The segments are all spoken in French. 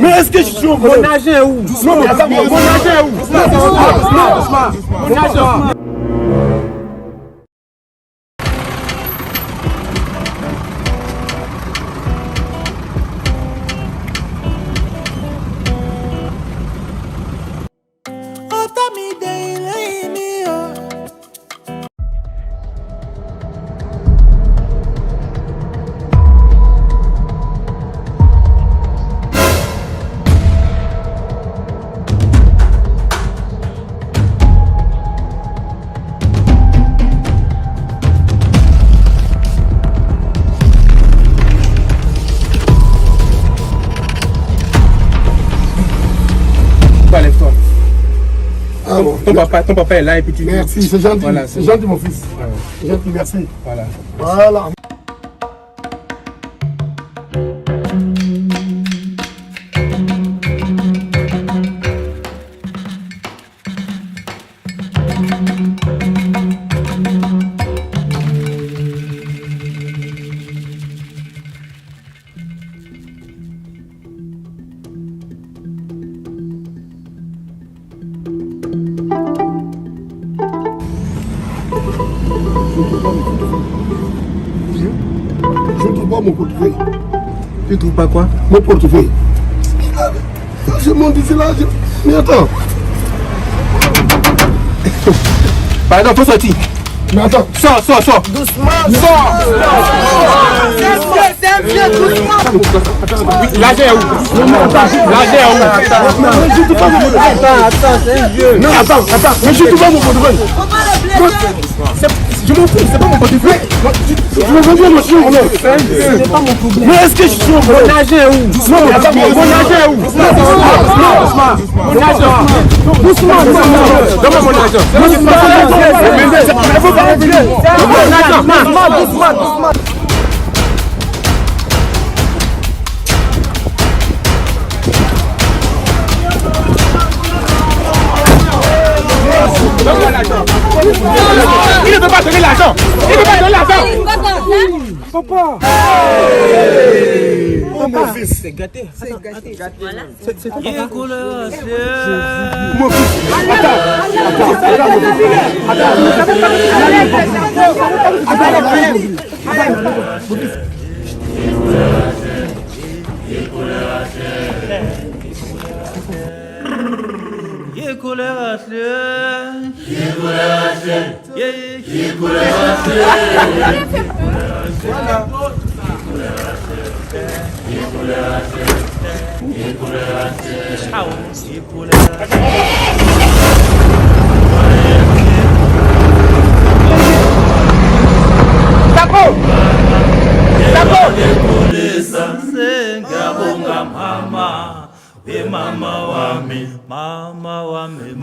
Mais est-ce que je suis au Mon agent est où? Non, mais attends, mon agent est où? Mon agent. Lève-toi. Ah bon. Ton papa est là et puis tu... Merci, c'est gentil. Voilà, c'est gentil mon fils. Voilà. C'est gentil, merci. Voilà. Voilà. Je ne trouve pas mon portefeuille. Tu ne trouves pas quoi? Mon portefeuille. Je monte ici là. Mais attends. Pardon, faut sortir. Mais attends. Sors. Doucement. Sors. C'est un vieux, doucement. L'agent est où? L'agent est où? Attends, c'est un vieux. Non, attends. Mais je ne trouve pas mon portefeuille. Je m'en fous, c'est pas mon portefeuille. Je me veux bien, monsieur. C'est pas mon problème. Mais est-ce que je suis au Mon agent est où? Non, mais attends, Mon agent est où? Mon agent. Doucement. Donne-moi mon agent. Doucement. Il ne peut pas donner l'argent. Papa, mon fils. C'est gâté. Voilà. Mon fils. Mama wami,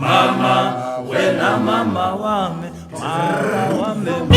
wena mama wami, mama wami.